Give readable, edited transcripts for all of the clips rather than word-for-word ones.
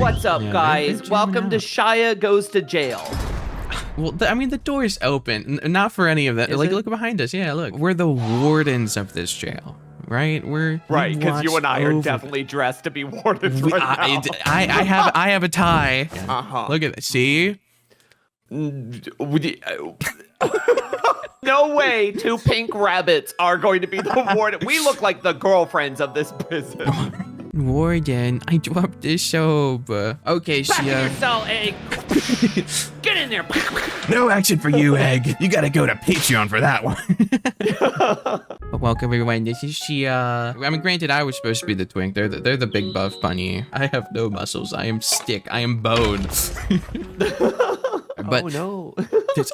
What's up, Yeah, guys? they're Welcome to jamming Shia Goes to Jail. Well, I mean, the door's open. Not for any of that. Is Like, it? look behind us. Yeah, look. We're the wardens of this jail, right? Right, because you and I are definitely dressed to be wardens right now. I have a tie. Uh-huh. Look at that. See? No way 2 pink rabbits are going to be the warden. We look like the girlfriends of this prison. Warden, I dropped the soap. Okay, Back in your Shia. cell, Egg. Get in there. No action for you, Egg. You gotta go to Patreon for that one. Welcome, everyone. This is Shia. I mean, granted, I was supposed to be the twink. They're the big buff bunny. I have no muscles. I am stick. I am bone. But oh no.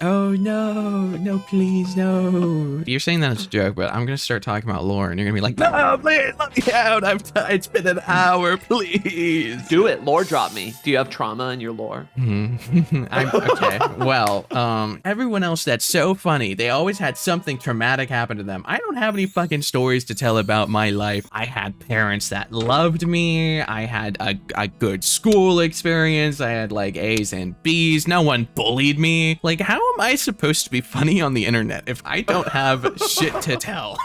Oh no, please, no. You're saying that as a joke, but I'm gonna start talking about lore, and you're gonna be like, no, please, let me out. It's been an hour, please. Do it. Lore drop me. Do you have trauma in your lore? Okay. Well, everyone else that's so funny, they always had something traumatic happen to them. I don't have any fucking stories to tell about my life. I had parents that loved me. I had a good school experience. I had like A's and B's. No one bullied me. Like, how am I supposed to be funny on the internet if I don't have shit to tell?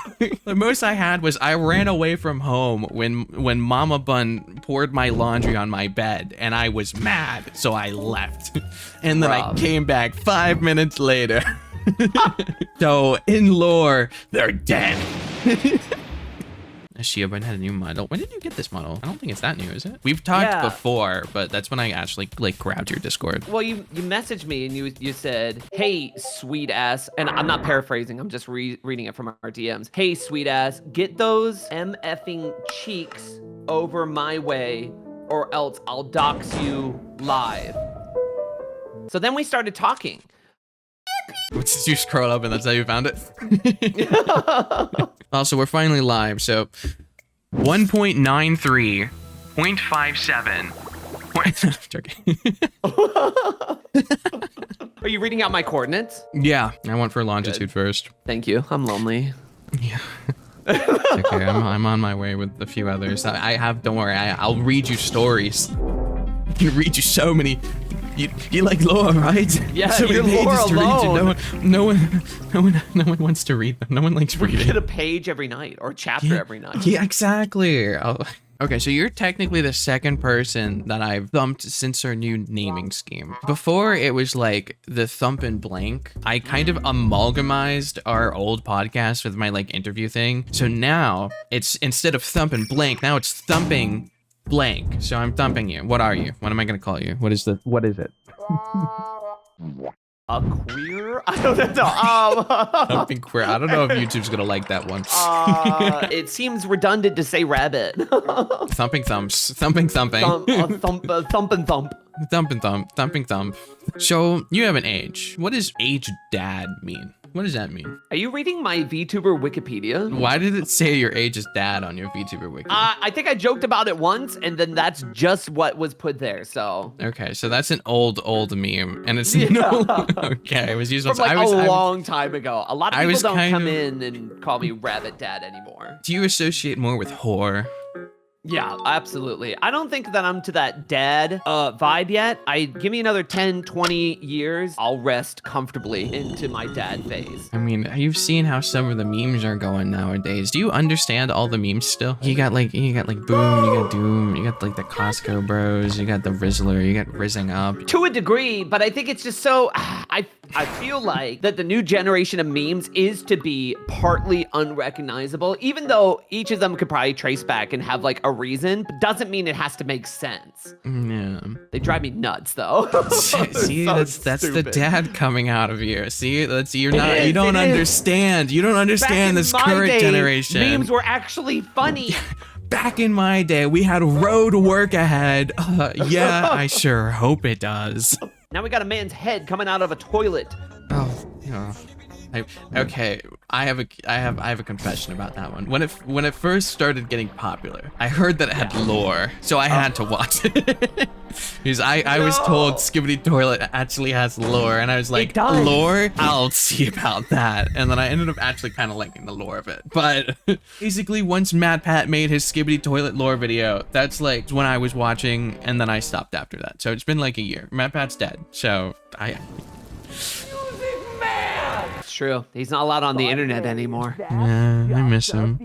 The most I had was I ran away from home when Mama Bun poured my laundry on my bed, and I was mad, so I left. And then I came back 5 minutes later. So in lore, they're dead. Vchiban had a new model. When did you get this model? I don't think it's that new, is it? We've talked before, but that's when I actually like grabbed your Discord. Well, you messaged me and you said, "Hey, sweet ass," and I'm not paraphrasing. I'm just reading it from our DMs. "Hey, sweet ass, get those MFing cheeks over my way, or else I'll dox you live." So then we started talking. Did you scroll up and that's how you found it? Also, we're finally live, so 1.93, 0.57. Are you reading out my coordinates? Yeah, I went for longitude first. Thank you. I'm lonely. Yeah. Okay, I'm on my way with a few others. Don't worry, I'll read you stories. I can read you so many. You like lore, right? Yeah, so you're many lore pages to read. alone. No one wants to read them. No one likes reading. Get a page every night or a chapter every night. Yeah, exactly. Okay, so you're technically the second person that I've thumped since our new naming scheme. Before, it was like the Thumpin Blank. I kind of amalgamized our old podcast with my like interview thing. So now it's instead of Thumpin Blank, now it's Thumping Blank. So I'm thumping you. What are you? What am I gonna call you? What is it? A queer? I don't know. Thumping queer. I don't know if YouTube's gonna like that one. It seems redundant to say rabbit. Thumping thumps. Thumping thumping. Thump and thump. Thumping thump. Thumping thump. So you have an age. What does age dad mean? What does that mean? Are you reading my VTuber Wikipedia? Why did it say your age is dad on your VTuber wiki? I think I joked about it once, and then that's just what was put there, so. Okay, so that's an old meme, and it's no. Okay, it was used from like a long time ago. A lot of people don't come in and call me Rabbit Dad anymore. Do you associate more with whore? Yeah, absolutely. I don't think that I'm to that dad vibe yet. Give me another 10, 20 years, I'll rest comfortably into my dad phase. I mean, you've seen how some of the memes are going nowadays. Do you understand all the memes still? You got like Boom, you got Doom, you got like the Costco bros, you got the Rizzler, you got Rizzing Up. To a degree, but I think it's just so, I feel like that the new generation of memes is to be partly unrecognizable, even though each of them could probably trace back and have like a reason, but doesn't mean it has to make sense. Yeah. They drive me nuts though. See, so that's the dad coming out of you. See, you don't understand. You don't understand this current generation. Memes were actually funny. Back in my day, we had road work ahead. Yeah, I sure hope it does. Now we got a man's head coming out of a toilet. Oh, yeah. Okay, I have a confession about that one. When it first started getting popular, I heard that it had lore, so I had to watch it. Because I was told Skibidi Toilet actually has lore, and I was like, lore? I'll see about that. And then I ended up actually kind of liking the lore of it. But basically, once Matpat made his Skibidi Toilet lore video, that's like when I was watching, and then I stopped after that. So it's been like a year. Matpat's dead. So It's true. He's not allowed on the internet anymore. Yeah, I miss him.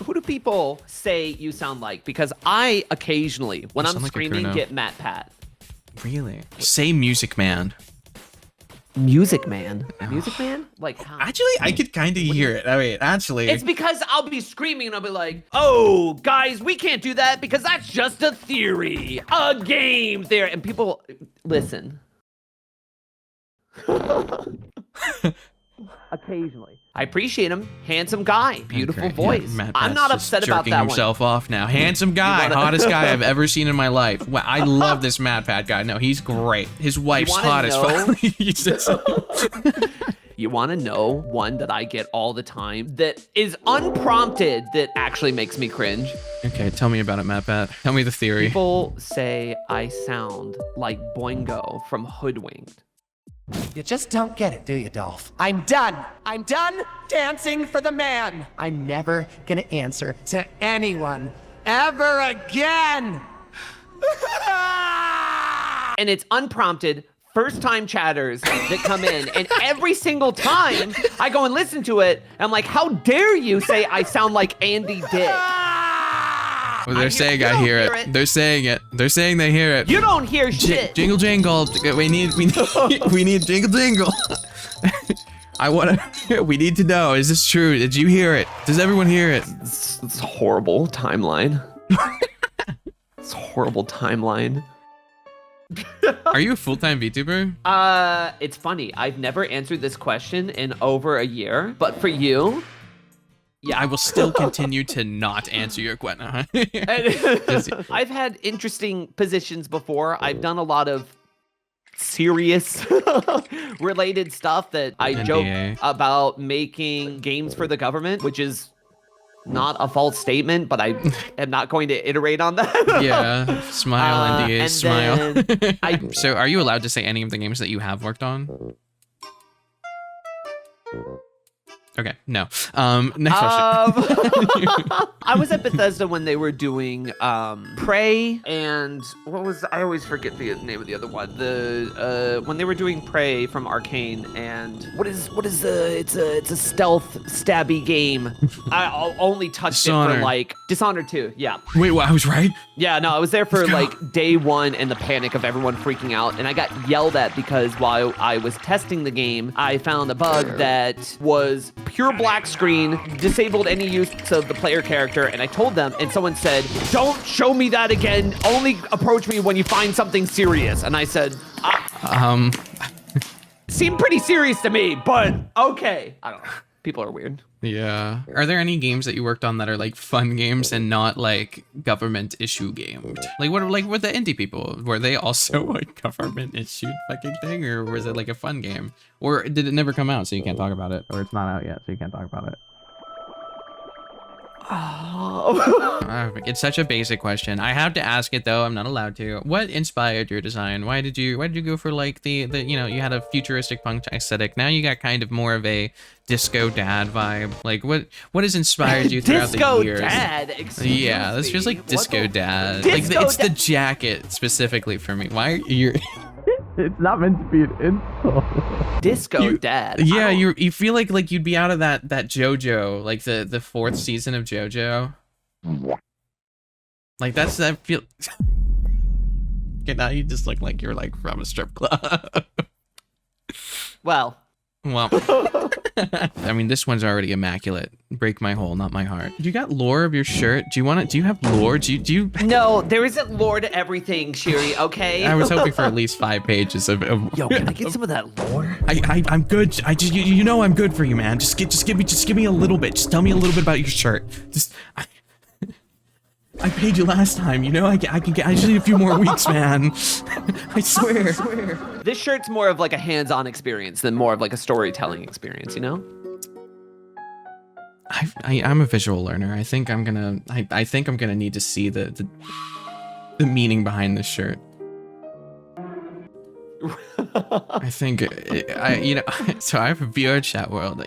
Who do people say you sound like? Because I occasionally, when I'm screaming, get Matpat. Really? Say Music Man. Music Man? Music Man? Like how? Actually, I could kind of hear it. I mean, actually. It's because I'll be screaming and I'll be like, oh, guys, we can't do that because that's just a theory. A game theory. And people, listen. Occasionally. I appreciate him. Handsome guy. Beautiful voice. Yeah, I'm not upset about that one. Himself off now. Handsome guy. Hottest guy I've ever seen in my life. Wow, I love this Matpat guy. No, he's great. His wife's hot as fuck. You want to know one that I get all the time that is unprompted that actually makes me cringe? Okay, tell me about it, Matpat. Tell me the theory. People say I sound like Boingo from Hoodwinked. You just don't get it, do you, Dolph? I'm done. I'm done dancing for the man. I'm never gonna answer to anyone ever again. And it's unprompted, first-time chatters that come in, and every single time I go and listen to it, I'm like, how dare you say I sound like Andy Dick? Well, they're saying I hear it. They're saying it. They're saying they hear it. You don't hear shit. Jingle jangle. We need jingle jingle. We need to know. Is this true? Did you hear it? Does everyone hear it? It's a horrible timeline. It's a horrible timeline. Are you a full-time VTuber? It's funny. I've never answered this question in over a year, but for you, yeah. I will still continue to not answer your question. I've had interesting positions before. I've done a lot of serious related stuff that I NDA. joke about making games for the government, which is not a false statement, but I am not going to iterate on that. Yeah, smile, NDA, smile. I So are you allowed to say any of the games that you have worked on? Okay, no. Next question. I was at Bethesda when they were doing Prey and I always forget the name of the other one. When they were doing Prey from Arcane and it's a stealth stabby game. I only touched it for like Dishonored 2. Yeah. Wait, what? I was right? Yeah, no, I was there for like day one and the panic of everyone freaking out, and I got yelled at because while I was testing the game, I found a bug that was pure black screen, disabled any use of the player character, and I told them, and someone said, don't show me that again, only approach me when you find something serious. And I said, seemed pretty serious to me, but okay. I don't know. People are weird. Yeah. Are there any games that you worked on that are like fun games and not like government issue games? Like what with the indie people? Were they also like government issued fucking thing, or was it like a fun game? Or did it never come out so you can't talk about it? Or it's not out yet so you can't talk about it? Oh. It's such a basic question. I have to ask it though. I'm not allowed to. What inspired your design? Why did you go for like the you know, you had a futuristic punk aesthetic. Now you got kind of more of a disco dad vibe. Like what has inspired you throughout the years? Disco dad. Excuse yeah, that's just like disco dad. Disco like it's the jacket specifically for me. Why are you? It's not meant to be an insult. Disco dad. Yeah, you feel like you'd be out of that JoJo, like the fourth season of JoJo. Like that feel. Okay, now you just look like you're like from a strip club. Well. I mean, this one's already immaculate. Break my hole, not my heart. You got lore of your shirt? Do you have lore? Do you? No, there isn't lore to everything, Shiry, okay? I was hoping for at least 5 pages of Yo, can I get some of that lore? I'm good. You know I'm good for you, man. Just give me a little bit. Just tell me a little bit about your shirt. I paid you last time, you know? I just need a few more weeks, man. I swear. This shirt's more of like a hands-on experience than more of like a storytelling experience, you know? I'm a visual learner. I think I'm gonna need to see the meaning behind this shirt. I think so I have a VR chat world.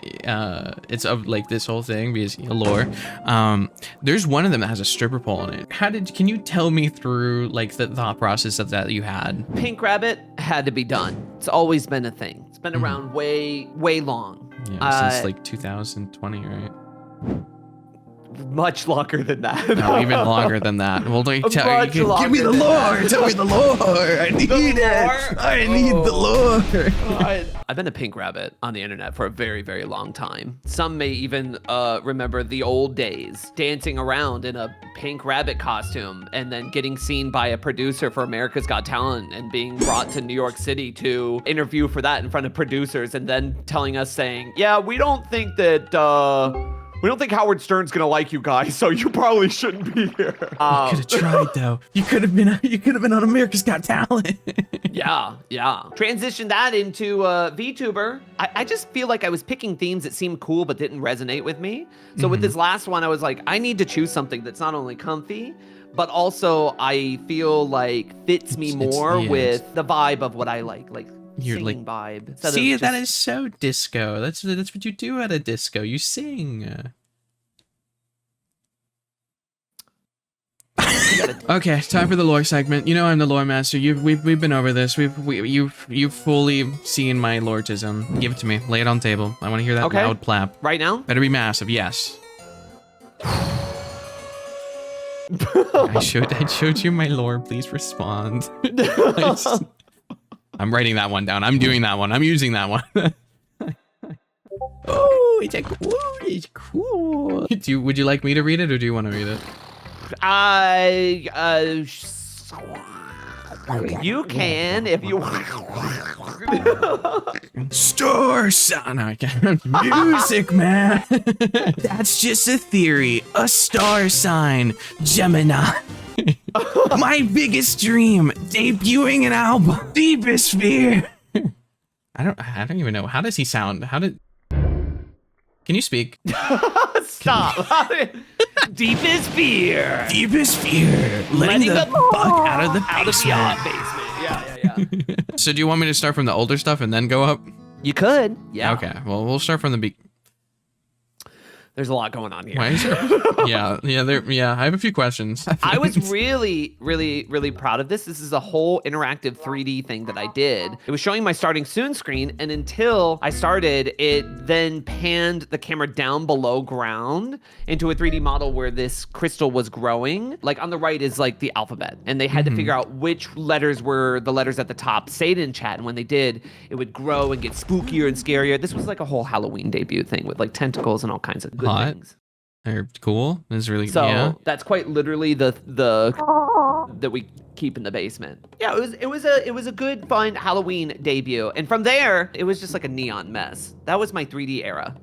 It's of like this whole thing because lore. There's one of them that has a stripper pole in it. Can you tell me through like the thought process of that you had? Pink rabbit had to be done. It's always been a thing. It's been around way long. Yeah, since like 2020, right? Much longer than that. No, even longer than that. Well, give me the lore. Tell me the lore. I need it. I need the lore. I've been a pink rabbit on the internet for a very, very long time. Some may even remember the old days, dancing around in a pink rabbit costume and then getting seen by a producer for America's Got Talent and being brought to New York City to interview for that in front of producers and then telling us saying, yeah, we don't think Howard Stern's gonna like you guys, so you probably shouldn't be here. You could have tried though. You could have been on America's Got Talent. Yeah. Transition that into VTuber. I just feel like I was picking themes that seemed cool but didn't resonate with me. So with this last one, I was like, I need to choose something that's not only comfy, but also I feel like fits me more with the vibe of what I like You're singing vibe. See, that is so disco. That's what you do at a disco. You sing. Okay, time for the lore segment. You know I'm the lore master. We've been over this. You've fully seen my loretism. Give it to me. Lay it on the table. I want to hear that loud clap. Right now? Better be massive. Yes. I showed you my lore. Please respond. I'm writing that one down. I'm doing that one. I'm using that one. Oh, it's cool. Would you like me to read it or do you want to read it? You can if you want. Star sign. I can't. Music, man. That's just a theory. A star sign. Gemini. My biggest dream, debuting an album. Deepest fear. I don't even know. How does he sound? Can you speak? Stop. Deepest fear. Deepest fear. Letting the fuck out of the basement. Yeah. So do you want me to start from the older stuff and then go up? You could. Yeah. Okay. Well, we'll start from the beginning. There's a lot going on here. Why is there? Yeah. I have a few questions. I was really proud of this. This is a whole interactive 3D thing that I did. It was showing my starting soon screen, and until I started, it then panned the camera down below ground into a 3D model where this crystal was growing. Like on the right is like the alphabet, and they had to figure out which letters were the letters at the top. Say it in chat, and when they did, it would grow and get spookier and scarier. This was like a whole Halloween debut thing with like tentacles and all kinds of good things. They're cool. It's really that's quite literally the that we keep in the basement. Yeah, it was a good fun Halloween debut, and from there it was just like a neon mess. That was my 3D era.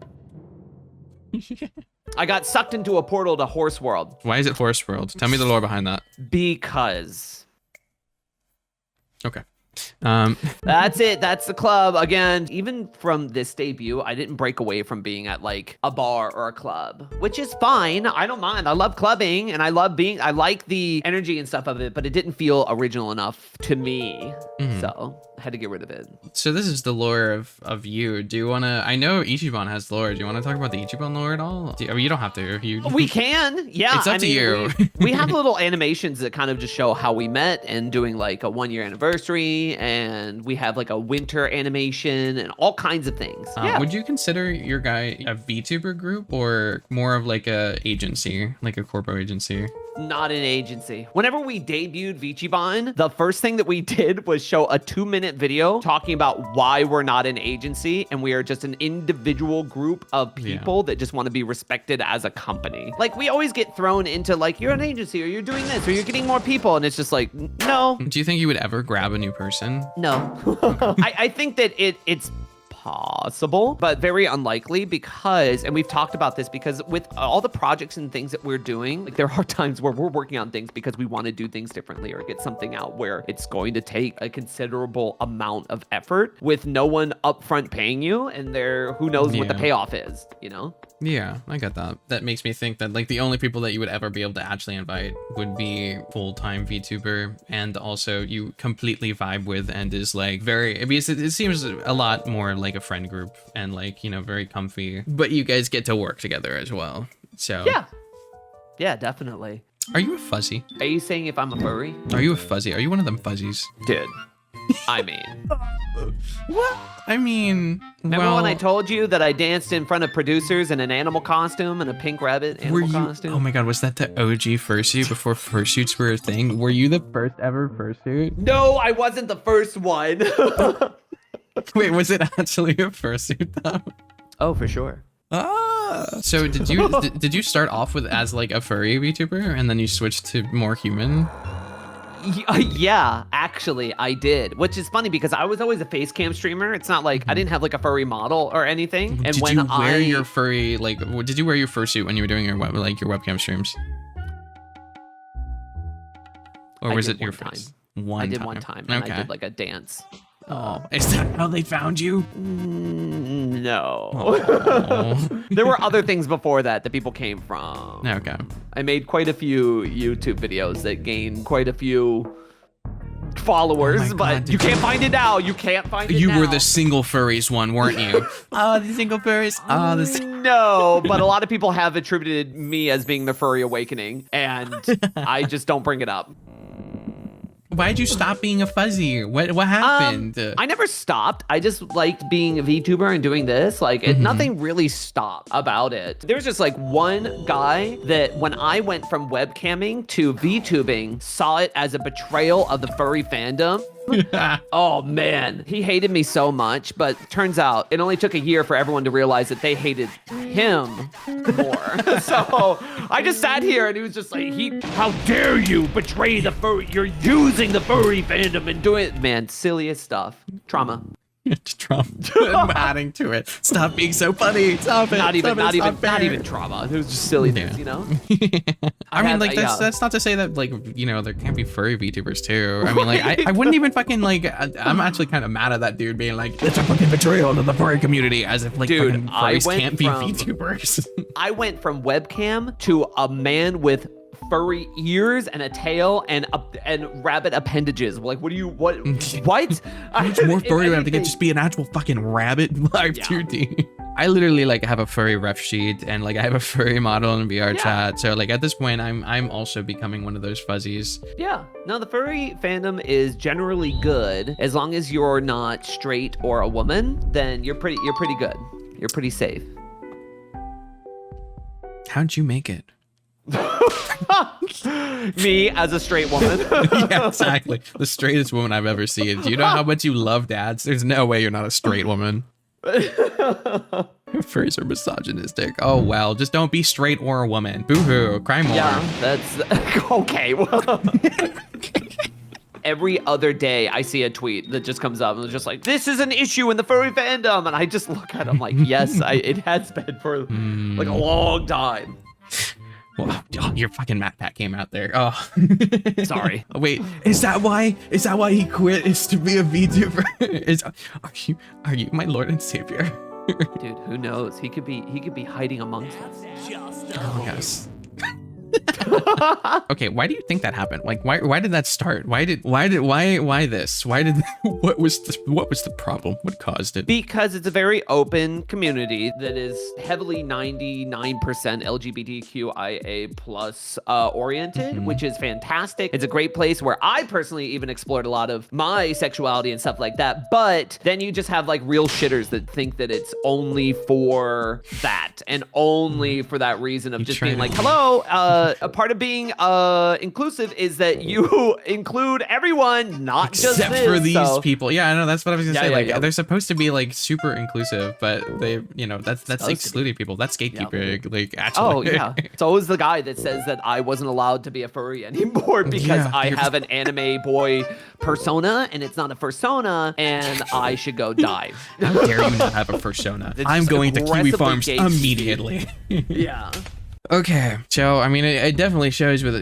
I got sucked into a portal to Horse World. Why is it Horse World? Tell me the lore behind that. Because. Okay. That's it. That's the club. Again, even from this debut, I didn't break away from being at like a bar or a club, which is fine. I don't mind. I love clubbing and I like the energy and stuff of it, but it didn't feel original enough to me. So I had to get rid of it. So this is the lore of you. Do you want to, I know Vchiban has lore. Do you want to talk about the Vchiban lore at all? You don't have to. We can. Yeah. It's up to you. We have little animations that kind of just show how we met and doing like a 1-year anniversary. And we have like a winter animation and all kinds of things. Would you consider your guy a VTuber group or more of like a agency, like a corporate agency? Not an agency. Whenever we debuted Vchiban, the first thing that we did was show a 2-minute video talking about why we're not an agency and we are just an individual group of people that just want to be respected as a company. Like we always get thrown into like, you're an agency or you're doing this or you're getting more people. And it's just like, no. Do you think you would ever grab a new person? No. I think that it's possible, but very unlikely because, and we've talked about this, because with all the projects and things that we're doing, like there are times where we're working on things because we want to do things differently or get something out where it's going to take a considerable amount of effort with no one upfront paying you, and who knows what the payoff is, you know? Yeah, I got that. That makes me think that like the only people that you would ever be able to actually invite would be full-time VTuber, and also you completely vibe with and is like very, because it seems a lot more like a friend group and like, you know, very comfy, but you guys get to work together as well. So Yeah, definitely. Are you a fuzzy? Are you saying if I'm a furry? Are you a fuzzy? Are you one of them fuzzies? Dude, I mean. What? I mean, Remember when I told you that I danced in front of producers in an animal costume and a pink rabbit animal costume? Oh my god, was that the OG fursuit before fursuits were a thing? Were you the first ever fursuit? No, I wasn't the first one. Wait, was it actually a fursuit though? Oh, for sure. So did you start off with as like a furry VTuber and then you switched to more human? Yeah, actually, I did. Which is funny because I was always a face cam streamer. It's not like I didn't have like a furry model or anything. And did you wear your furry did you wear your fursuit when you were doing your webcam streams? Or was it your first? I did one time, and I did like a dance. Oh, is that how they found you? No. Oh. There were other things before that people came from. Okay. I made quite a few YouTube videos that gained quite a few followers, but you can't find it now. You can't find it now. You were the single furries one, weren't you? Oh, the single furries. Oh, No, but a lot of people have attributed me as being the furry awakening, and I just don't bring it up. Why'd you stop being a fuzzy? What happened? I never stopped. I just liked being a VTuber and doing this. Like, nothing really stopped about it. There's just like one guy that when I went from webcamming to VTubing, saw it as a betrayal of the furry fandom. Oh man, he hated me so much, but turns out it only took a year for everyone to realize that they hated him more. So I just sat here and he was just like, how dare you betray the furry, you're using the furry fandom and doing it. Man, silliest stuff. Trauma. Trauma. I'm adding to it. Stop being so funny. Stop it. Not even trauma. It was just silliness, you know? I mean, like, that's not to say that, like, you know, there can't be furry VTubers too. I mean, like, I wouldn't even fucking, like, I'm actually kind of mad at that dude being like, it's a fucking betrayal to the furry community, as if, like, fucking furries can't be VTubers. I went from webcam to a man with furry ears and a tail and rabbit appendages. Like, what? How much more furry do I have to get? Just be an actual fucking rabbit live 2D. I literally like have a furry ref sheet and like I have a furry model in VR chat. So like at this point, I'm also becoming one of those fuzzies. Yeah. No, the furry fandom is generally good as long as you're not straight or a woman. Then you're pretty good. You're pretty safe. How'd you make it? Me as a straight woman. Yeah, exactly. The straightest woman I've ever seen. Do you know how much you love dads? There's no way you're not a straight woman. Furries are misogynistic. Oh well, just don't be straight or a woman. Boo-hoo, cry more. Yeah, that's okay. Well, every other day I see a tweet that just comes up and it's just like, this is an issue in the furry fandom, and I just look at it, I'm like, yes, it has been for like a long time. Well, oh, your fucking Matpat came out there. Oh, sorry. Wait, is that why he quit? Is to be a VTuber? Are you my Lord and Savior? Dude, who knows? He could be hiding amongst us. Oh yes. Okay, why do you think that happened? Like, why did that start? Why this? What was the problem? What caused it? Because it's a very open community that is heavily 99% LGBTQIA plus oriented, which is fantastic. It's a great place where I personally even explored a lot of my sexuality and stuff like that. But then you just have like real shitters that think that it's only for that and only for that reason of just being like, hello, a part of being inclusive is that you include everyone, not just except for these people. Yeah, I know, that's what I was gonna say. Like, they're supposed to be like super inclusive, but they, you know, that's excluding people. That's gatekeeping. Like, actually. Oh yeah. It's always the guy that says that I wasn't allowed to be a furry anymore because I have an anime boy persona and it's not a fursona, and I should go die. How dare you not have a persona? I'm going to Kiwi Farms immediately. Yeah. Okay, so I mean, it definitely shows with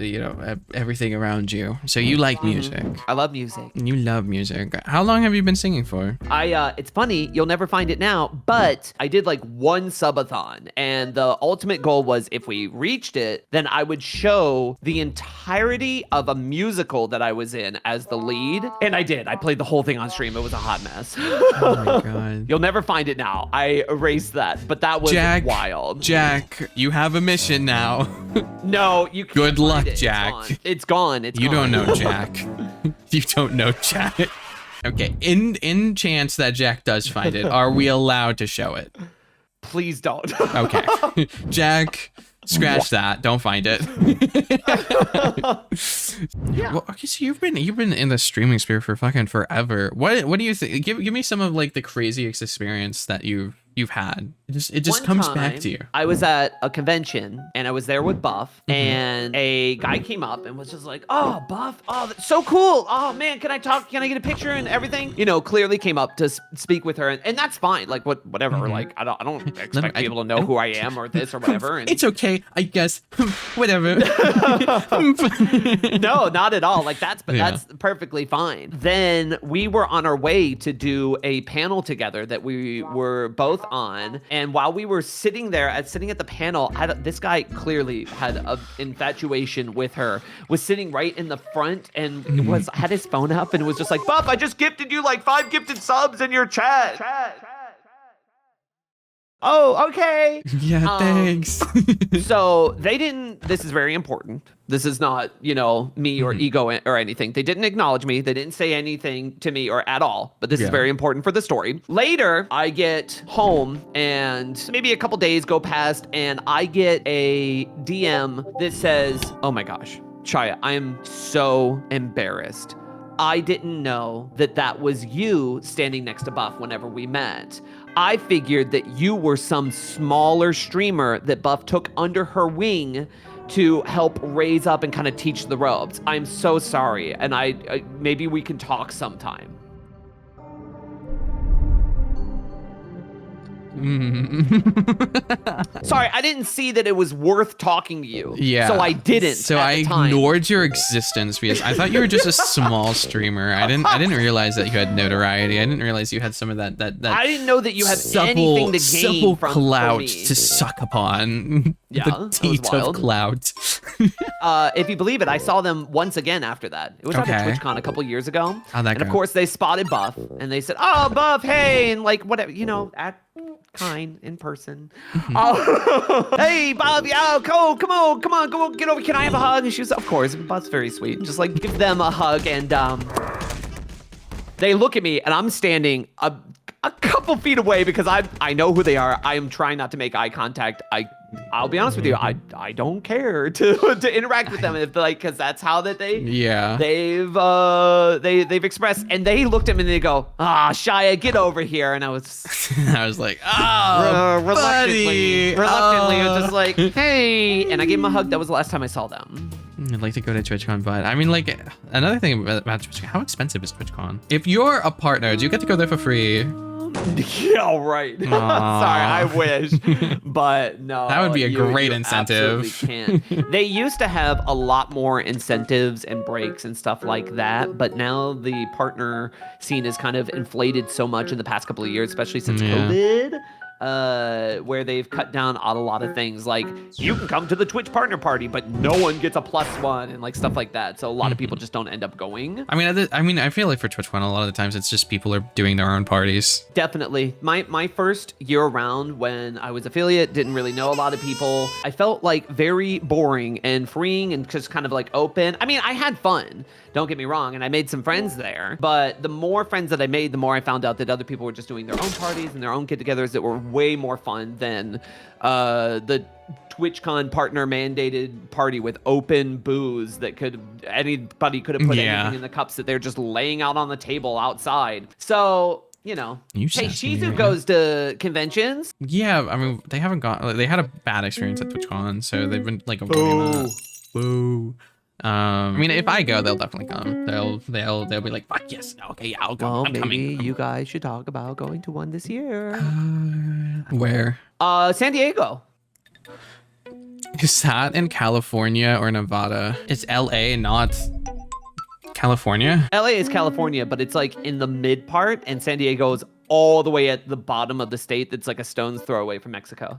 everything around you. So you like music. I love music. You love music. How long have you been singing for? It's funny, you'll never find it now, but I did like one subathon, and the ultimate goal was if we reached it, then I would show the entirety of a musical that I was in as the lead, and I did. I played the whole thing on stream. It was a hot mess. Oh my god. You'll never find it now. I erased that, but that was wild. Jack, you have a mission now. No, you can't. Good luck, it. Jack. It's gone. It's you gone. don't know Jack. You don't know Jack. Okay, in chance that Jack does find it, are we allowed to show it? Please don't. Okay. Jack, scratch that. Don't find it. Yeah. Well, okay, so you've been in the streaming sphere for fucking forever. What do you think? Give me some of like the craziest experience that you've had. It just One comes time, back to you. I was at a convention and I was there with Buff, and a guy came up and was just like, "Oh, Buff, oh, that's so cool. Oh man, can I talk? Can I get a picture and everything?" You know, clearly came up to speak with her, and that's fine. Like whatever. Like I don't expect people to know who I am or this or whatever. And It's okay, I guess. Whatever. no, not at all. Like that's Yeah. that's perfectly fine. Then we were on our way to do a panel together that we were both on, and while we were sitting there sitting at the panel, this guy clearly had an infatuation with her, was sitting right in the front and had his phone up and was just like, "Buff, I just gifted you like 5 gifted subs in your chat." Oh, okay. Yeah, thanks. So this is very important. This is not, me or ego or anything. They didn't acknowledge me. They didn't say anything to me or at all, but this is very important for the story. Later, I get home and maybe a couple days go past and I get a DM that says, "Oh my gosh, Shia, I am so embarrassed. I didn't know that was you standing next to Buff whenever we met. I figured that you were some smaller streamer that Buff took under her wing to help raise up and kind of teach the ropes. I'm so sorry, and I maybe we can talk sometime." Sorry, I didn't see that it was worth talking to you. Yeah. So I didn't. So at I the time. ignored your existence because I thought you were just a small streamer. I didn't realize that you had notoriety. I didn't realize you had some of that I didn't know that you had supple, anything to gain supple from clout me. to suck upon. Yeah, the that was teeth of wild. clout. If you believe it, I saw them once again after that. It was at a Okay. TwitchCon a couple years ago. How'd that and go? of course they spotted Buff and they said, "Oh, Buff, hey," and like whatever, act kind in person. Oh, "Hey, Bob, yeah, cool, come on, get over. Can I have a hug?" And she was, of course, Buff's very sweet. Just like give them a hug, and they look at me and I'm standing a couple feet away because I know who they are. I am trying not to make eye contact. I'll be honest with you. I don't care to interact with them because that's how that they've expressed. And they looked at me and they go, "Ah, Shia, get over here." And I was I was like, "Oh, reluctantly, buddy. I was just like, "Hey," and I gave them a hug. That was the last time I saw them. I'd like to go to TwitchCon, but I mean, like, another thing about TwitchCon, how expensive is TwitchCon? If you're a partner, do you get to go there for free? Yeah, right. Sorry, I wish, but no. That would be a great you incentive. absolutely can't. They used to have a lot more incentives and breaks and stuff like that, but now the partner scene is kind of inflated so much in the past couple of years, especially since COVID. Where they've cut down on a lot of things, like you can come to the Twitch partner party, but no one gets a +1 and like stuff like that. So a lot of people just don't end up going. I mean, I feel like for TwitchCon, a lot of the times it's just people are doing their own parties. Definitely. My first year around when I was affiliate, didn't really know a lot of people. I felt like very boring and freeing and just kind of like open. I mean, I had fun, don't get me wrong, and I made some friends there. But the more friends that I made, the more I found out that other people were just doing their own parties and their own get-togethers that were way more fun than the TwitchCon partner mandated party with open booze that anybody could have put anything in the cups that they're just laying out on the table outside. So, hey, Shizu goes to conventions. Yeah, I mean, they haven't gone. They had a bad experience at TwitchCon, so they've been like avoiding that. Boo. I mean, if I go, they'll definitely come. They'll be like, "Fuck yes, okay, yeah, I'll go. Well, I'm maybe coming." you guys should talk about going to one this year. Where? San Diego. Is that in California or Nevada? It's LA, not California? LA is California, but it's like in the mid part, and San Diego is all the way at the bottom of the state. That's like a stone's throw away from Mexico.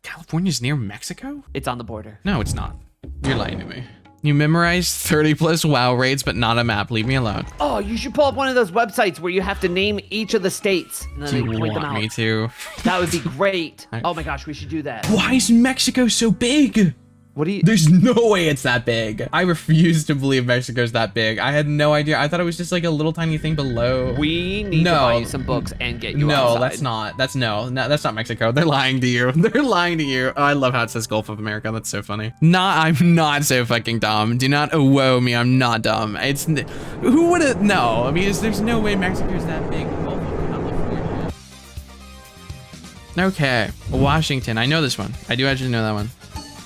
California's near Mexico? It's on the border. No, it's not. You're lying to me. You memorized 30 plus WoW raids, but not a map. Leave me alone. Oh, you should pull up one of those websites where you have to name each of the states and then Do they you point them want out. me to? That would be great. Oh my gosh, we should do that. Why is Mexico so big? What do you? There's no way it's that big. I refuse to believe Mexico's that big. I had no idea. I thought it was just like a little tiny thing below. We need to buy you some books and get you No, outside. that's not. That's no, that's not Mexico. They're lying to you. They're lying to you. Oh, I love how it says Gulf of America. That's so funny. I'm not so fucking dumb. Do not whoa me. I'm not dumb. It's who would have? No, I mean, there's no way Mexico's that big. Gulf of California. Okay, Washington. I know this one. I do actually know that one.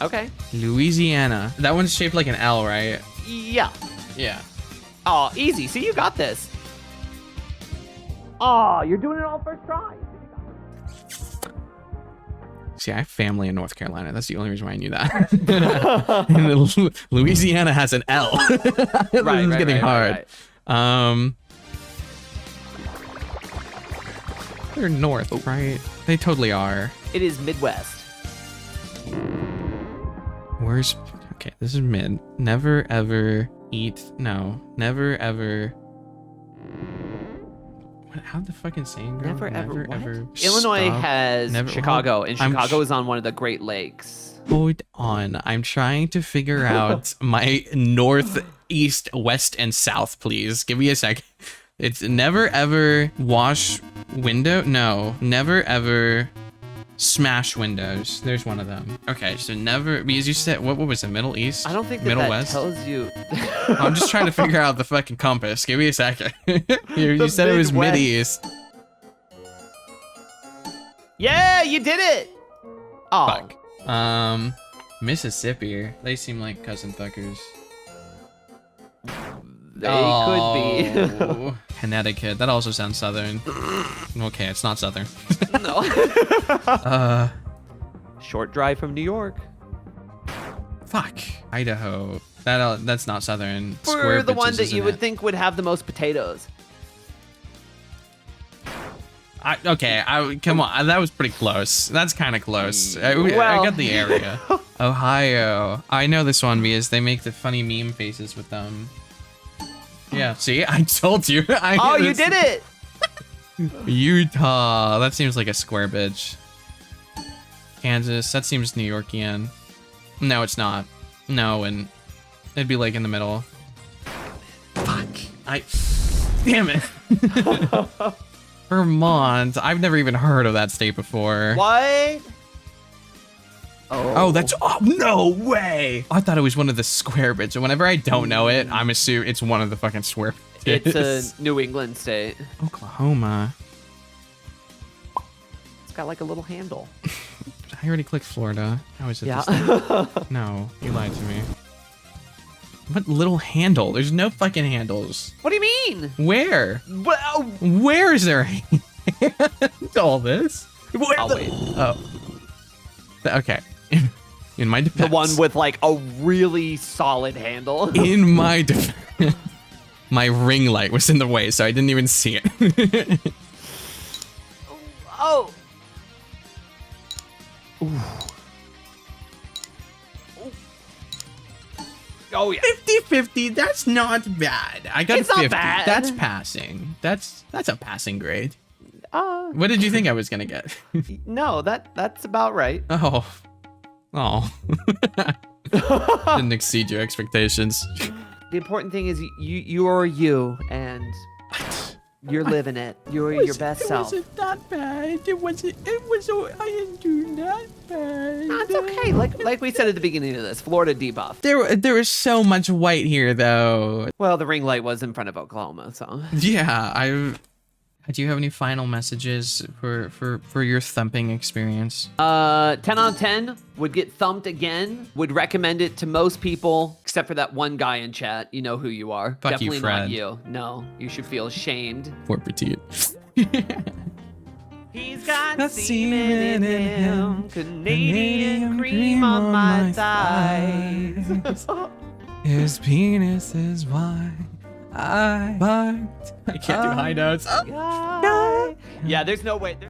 Okay. Louisiana. That one's shaped like an L, right? Yeah. Yeah. Oh, easy. See, you got this. Oh, you're doing it all first try. See, I have family in North Carolina. That's the only reason why I knew that. And Louisiana has an L. This is getting hard. They're north, right? They totally are. It is Midwest. Where's... Okay, this is mid. Never ever eat... No. Never ever... What, how'd the fucking saying go? Never ever what? ever Illinois stop. has Never- Chicago, and I'm Chicago is on one of the Great Lakes. Hold on. I'm trying to figure out my north, east, west, and south, please. Give me a sec. It's never ever wash window? No. Never ever... Smash windows. There's one of them. Okay, so never, because you said, what was it, Middle East? I don't think Middle that West? tells you. I'm just trying to figure out the fucking compass. Give me a second. you said it was Midwest. Mid-East. Yeah, you did it. Oh. Fuck. Mississippi. They seem like cousin fuckers. They could be. Oh, Connecticut. That also sounds southern. Okay, it's not southern. No. Short drive from New York. Fuck. Idaho. That's not southern. For Square the one bitches, that isn't you would it? think would have the most potatoes. Okay, come on. That was pretty close. That's kind of close. I Well- got the area. Ohio. I know this one because they make the funny meme faces with them. Yeah, see? I told you. Oh, you did it. Utah. That seems like a square bitch. Kansas. That seems New Yorkian. No, it's not. No, and it'd be like in the middle. Fuck. Damn it. Vermont. I've never even heard of that state before. What? Oh, that's... Oh, no way! I thought it was one of the square bits, and whenever I don't know it, I'm assuming it's one of the fucking square bits. It's a New England state. Oklahoma. It's got like a little handle. I already clicked Florida. How is it Yeah. this time? No, you lied to me. What little handle? There's no fucking handles. What do you mean? Where? Well, Where is there a hand? All this? Where I'll wait. Oh. Okay. In my defense. The one with like a really solid handle. In my defense. My ring light was in the way, so I didn't even see it. Oh. Ooh. Oh yeah. 50-50, that's not bad. I got It's a not 50. bad. That's passing. That's a passing grade. Uh, What did you think I was gonna get? no, that's about right. Oh. Oh. Didn't exceed your expectations. The important thing is you are you, and you're living it. You're your best self. It wasn't that bad. It was. I didn't do that bad. That's okay. Like we said at the beginning of this, Florida debuff. There is so much white here, though. Well, the ring light was in front of Oklahoma, so. Yeah, Do you have any final messages for your thumping experience? 10 out of 10 would get thumped again. Would recommend it to most people, except for that one guy in chat. You know who you are. Fuck you, Definitely Fred. not you. No, you should feel ashamed. Poor petite. He's got semen in him, Canadian cream on my thighs. His penis is wide. I can't do high notes. Yeah, there's no way.